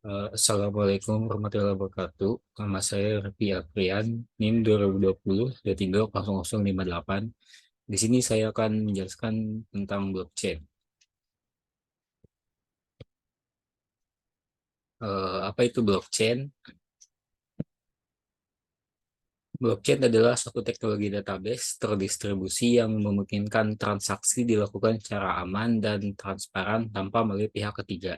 Assalamualaikum warahmatullahi wabarakatuh. Nama saya Repi Aprian, NIM 2020-230058. Di sini saya akan menjelaskan tentang blockchain. Apa itu blockchain? Blockchain adalah suatu teknologi database terdistribusi yang memungkinkan transaksi dilakukan secara aman dan transparan tanpa melalui pihak ketiga.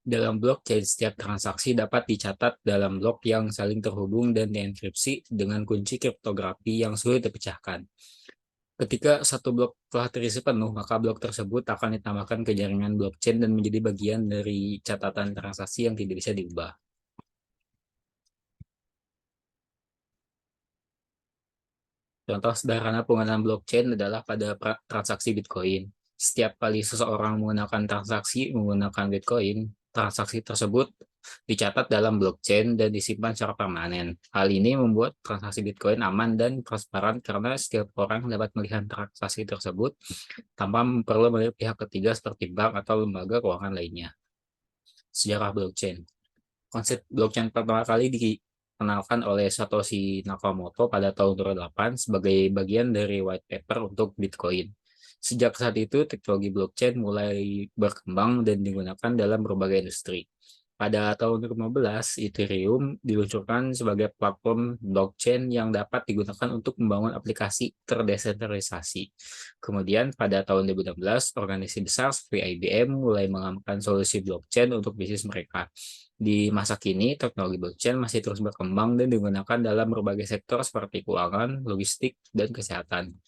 Dalam blockchain, setiap transaksi dapat dicatat dalam blok yang saling terhubung dan dienkripsi dengan kunci kriptografi yang sulit dipecahkan. Ketika satu blok telah terisi penuh, maka blok tersebut akan ditambahkan ke jaringan blockchain dan menjadi bagian dari catatan transaksi yang tidak bisa diubah. Contoh sederhana penggunaan blockchain adalah pada transaksi Bitcoin. Setiap kali seseorang menggunakan transaksi menggunakan Bitcoin, transaksi tersebut dicatat dalam blockchain dan disimpan secara permanen. Hal ini membuat transaksi Bitcoin aman dan transparan karena setiap orang dapat melihat transaksi tersebut tanpa perlu melihat pihak ketiga seperti bank atau lembaga keuangan lainnya. Sejarah blockchain. Konsep blockchain pertama kali dikenalkan oleh Satoshi Nakamoto pada tahun 2008 sebagai bagian dari white paper untuk Bitcoin. Sejak saat itu, teknologi blockchain mulai berkembang dan digunakan dalam berbagai industri. Pada tahun 2015, Ethereum diluncurkan sebagai platform blockchain yang dapat digunakan untuk membangun aplikasi terdesentralisasi. Kemudian pada tahun 2016, organisasi besar seperti IBM mulai mengembangkan solusi blockchain untuk bisnis mereka. Di masa kini, teknologi blockchain masih terus berkembang dan digunakan dalam berbagai sektor seperti keuangan, logistik, dan kesehatan.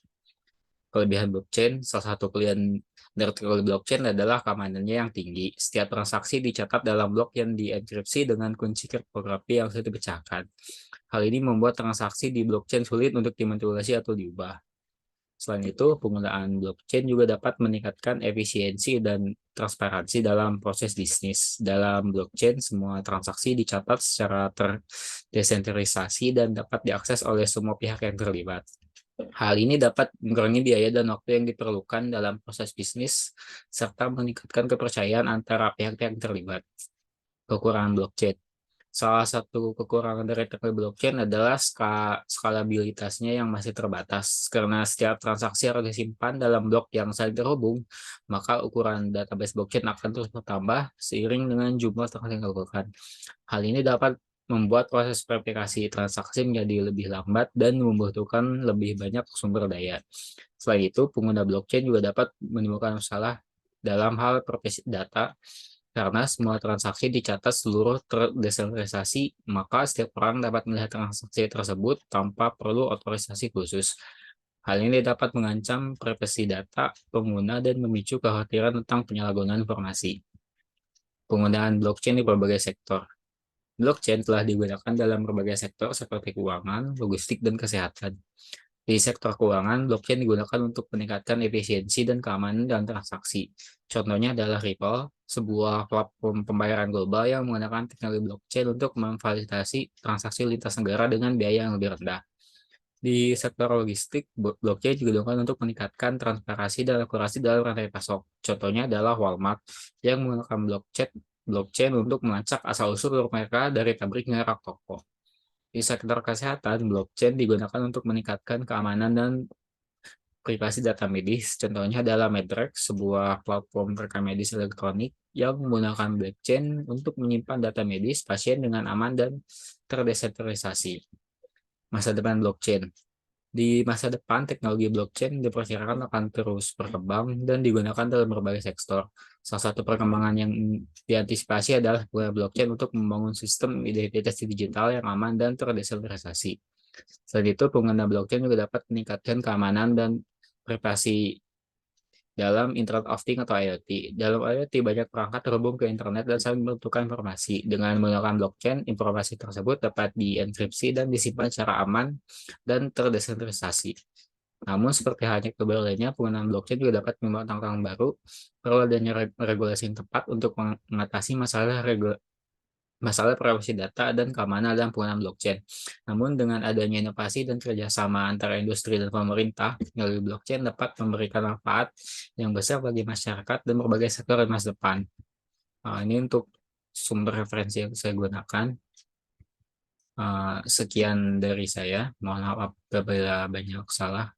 Kelebihan blockchain, salah satu kelebihan dari teknologi blockchain adalah keamanannya yang tinggi. Setiap transaksi dicatat dalam blok yang dienkripsi dengan kunci kriptografi yang sulit dipecahkan. Hal ini membuat transaksi di blockchain sulit untuk dimanipulasi atau diubah. Selain itu, penggunaan blockchain juga dapat meningkatkan efisiensi dan transparansi dalam proses bisnis. Dalam blockchain, semua transaksi dicatat secara terdesentralisasi dan dapat diakses oleh semua pihak yang terlibat. Hal ini dapat mengurangi biaya dan waktu yang diperlukan dalam proses bisnis, serta meningkatkan kepercayaan antara pihak-pihak yang terlibat. Kekurangan blockchain. Salah satu kekurangan dari teknologi blockchain adalah skalabilitasnya yang masih terbatas. Karena setiap transaksi harus disimpan dalam blok yang saling terhubung, maka ukuran database blockchain akan terus bertambah seiring dengan jumlah transaksi yang dilakukan. Hal ini dapat membuat proses verifikasi transaksi menjadi lebih lambat dan membutuhkan lebih banyak sumber daya. Selain itu, pengguna blockchain juga dapat menimbulkan masalah dalam hal privasi data karena semua transaksi dicatat seluruh terdesentralisasi, maka setiap orang dapat melihat transaksi tersebut tanpa perlu otorisasi khusus. Hal ini dapat mengancam privasi data pengguna dan memicu kekhawatiran tentang penyalahgunaan informasi. Penggunaan blockchain di berbagai sektor. Blockchain telah digunakan dalam berbagai sektor seperti keuangan, logistik, dan kesehatan. Di sektor keuangan, blockchain digunakan untuk meningkatkan efisiensi dan keamanan dalam transaksi. Contohnya adalah Ripple, sebuah platform pembayaran global yang menggunakan teknologi blockchain untuk memfasilitasi transaksi lintas negara dengan biaya yang lebih rendah. Di sektor logistik, blockchain juga digunakan untuk meningkatkan transparansi dan akurasi dalam rantai pasok. Contohnya adalah Walmart yang menggunakan blockchain untuk melacak asal-usul mereka dari pabrik hingga rak toko. Di sektor kesehatan, blockchain digunakan untuk meningkatkan keamanan dan privasi data medis. Contohnya adalah Medrex, sebuah platform rekam medis elektronik yang menggunakan blockchain untuk menyimpan data medis pasien dengan aman dan terdesentralisasi. Masa depan blockchain. Di masa depan, teknologi blockchain diperkirakan akan terus berkembang dan digunakan dalam berbagai sektor. Salah satu perkembangan yang diantisipasi adalah penggunaan blockchain untuk membangun sistem identitas digital yang aman dan terdesentralisasi. Selain itu, pengguna blockchain juga dapat meningkatkan keamanan dan privasi dalam Internet of Things atau IoT. Dalam IoT, banyak perangkat terhubung ke internet dan saling membutuhkan informasi. Dengan menggunakan blockchain, informasi tersebut dapat dienkripsi dan disimpan secara aman dan terdesentralisasi. Namun, seperti halnya keberadaan lainnya, penggunaan blockchain juga dapat membawa tantangan baru. Perlu adanya regulasi yang tepat untuk mengatasi masalah privasi data dan keamanan dalam penggunaan blockchain. Namun dengan adanya inovasi dan kerjasama antara industri dan pemerintah, teknologi blockchain dapat memberikan manfaat yang besar bagi masyarakat dan berbagai sektor di masa depan. Ini untuk sumber referensi yang saya gunakan. Sekian dari saya. Mohon maaf apabila banyak salah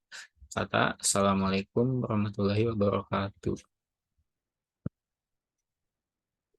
kata. Assalamualaikum warahmatullahi wabarakatuh.